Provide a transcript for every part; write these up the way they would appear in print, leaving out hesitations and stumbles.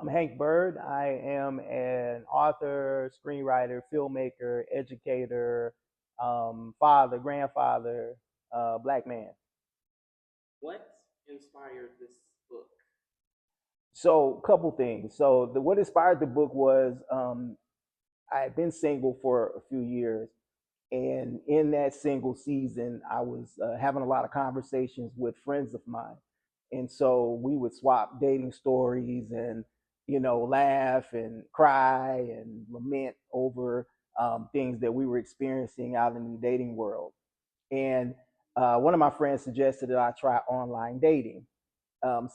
I'm Hank Byrd. I am an author, screenwriter, filmmaker, educator, father, grandfather, black man. What inspired this book? So, a couple things. What inspired the book was I had been single for a few years, and in that single season, I was having a lot of conversations with friends of mine, and so we would swap dating stories and laugh and cry and lament over things that we were experiencing out in the dating world. And one of my friends suggested that I try online dating,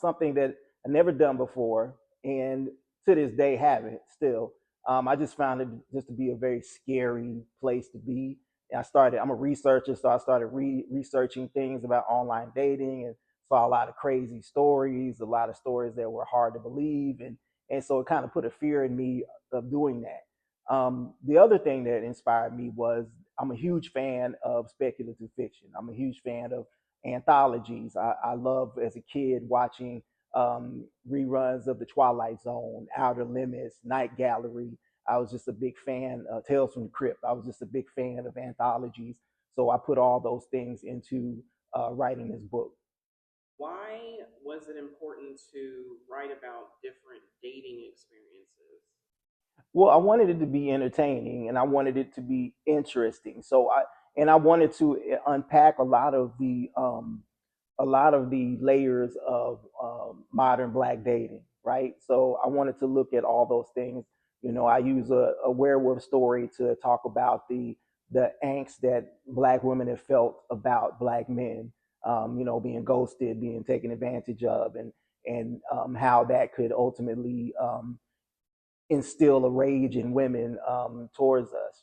something that I never done before, and to this day haven't still. I just found it just to be a very scary place to be. And I'm a researcher, so I started researching things about online dating and saw a lot of crazy stories, a lot of stories that were hard to believe, and so it kind of put a fear in me of doing that. The other thing that inspired me was I'm a huge fan of speculative fiction. I'm a huge fan of anthologies. I love as a kid watching reruns of The Twilight Zone, Outer Limits, Night Gallery. I was just a big fan of Tales from the Crypt. I was just a big fan of anthologies. So I put all those things into writing this book. Why was it important to write about different dating experiences? Well, I wanted it to be entertaining and I wanted it to be interesting. I wanted to unpack a lot of the layers of modern black dating, right? So I wanted to look at all those things. I use a werewolf story to talk about the angst that black women have felt about black men, being ghosted, being taken advantage of, and how that could ultimately instill a rage in women towards us.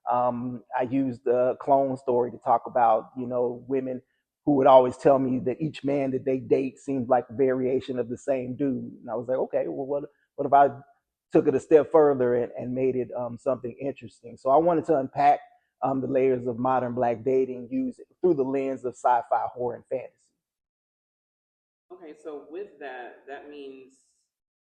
I used the clone story to talk about women who would always tell me that each man that they date seems like a variation of the same dude, and I was like, okay, well, what if I took it a step further and made it something interesting? So I wanted to unpack the layers of modern black dating used through the lens of sci-fi, horror, and fantasy. Okay, so with that, that means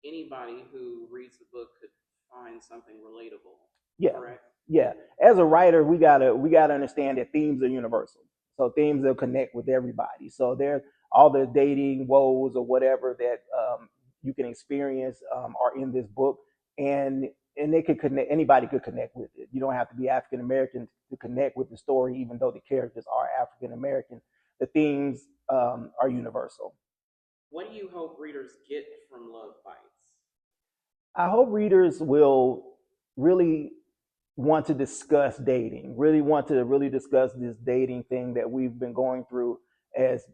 anybody who reads the book could find something relatable, Yeah, correct? yeah. As a writer, we gotta understand that themes are universal. So themes will connect with everybody. So there's all the dating woes or whatever that you can experience are in this book, and they could connect. Anybody could connect with it. You don't have to be African American to connect with the story, even though the characters are African American. The themes are universal. What do you hope readers get from Love Bites? I hope readers will really want to discuss dating, really want to really discuss this dating thing that we've been going through as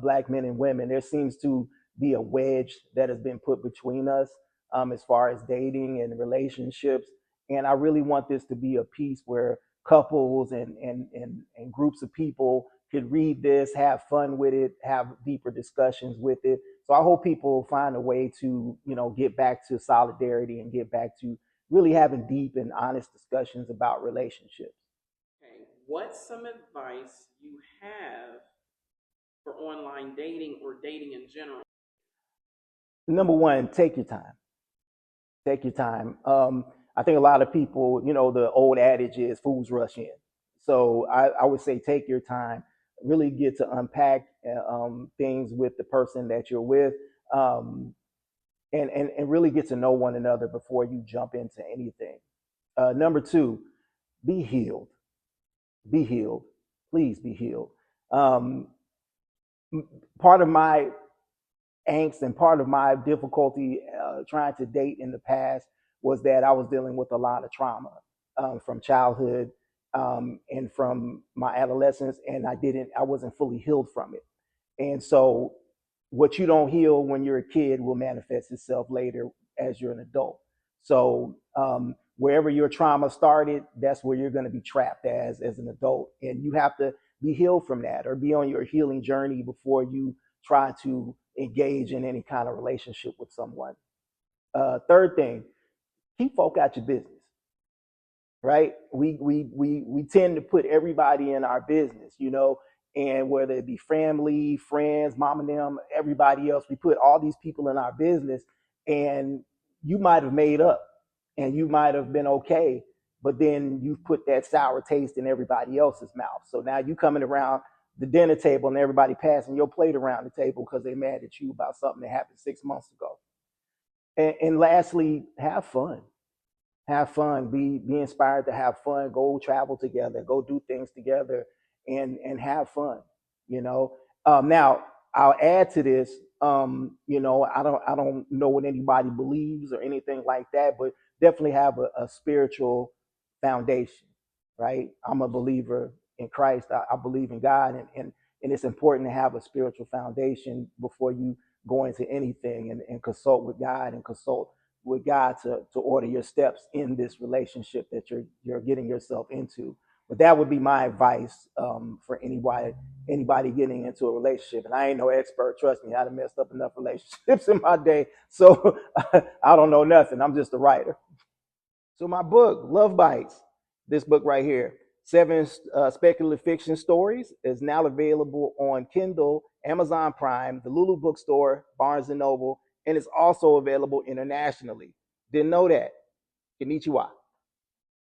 black men and women. There seems to be a wedge that has been put between us as far as dating and relationships. And I really want this to be a piece where couples and groups of people could read this, have fun with it, have deeper discussions with it. So I hope people find a way to, get back to solidarity and get back to really having deep and honest discussions about relationships. Okay, what's some advice you have for online dating or dating in general? Number one, take your time. Take your time. I think a lot of people, the old adage is fools rush in. So I would say take your time, really get to unpack things with the person that you're with, um, and really get to know one another before you jump into anything. Number two, be healed. Be healed. Please be healed. Um, Part of my angst and part of my difficulty trying to date in the past was that I was dealing with a lot of trauma from childhood and from my adolescence, and I wasn't fully healed from it. And so, what you don't heal when you're a kid will manifest itself later as you're an adult. So, wherever your trauma started, that's where you're going to be trapped as an adult, and you have to be healed from that or be on your healing journey before you try to engage in any kind of relationship with someone. Third thing, keep folk out your business, right? We tend to put everybody in our business, and whether it be family, friends, mom and them, everybody else, we put all these people in our business, and you might have made up and you might have been okay, but then you put that sour taste in everybody else's mouth. So now you coming around the dinner table and everybody passing your plate around the table because they're mad at you about something that happened 6 months ago. And lastly, have fun. Have fun. Be inspired to have fun. Go travel together. Go do things together, and have fun. You know. Now I'll add to this. I don't know what anybody believes or anything like that, but definitely have a spiritual foundation. Right. I'm a believer in Christ. I believe in God, and it's important to have a spiritual foundation before you go into anything, and consult with God and consult with God to order your steps in this relationship that you're getting yourself into. But that would be my advice, for anybody getting into a relationship. And I ain't no expert. Trust me, I've messed up enough relationships in my day, so I don't know nothing. I'm just a writer. So my book, Love Bites, this book right here, seven speculative fiction stories, is now available on Kindle, Amazon Prime, the Lulu Bookstore, Barnes and Noble, and it's also available internationally. Didn't know that. Konnichiwa.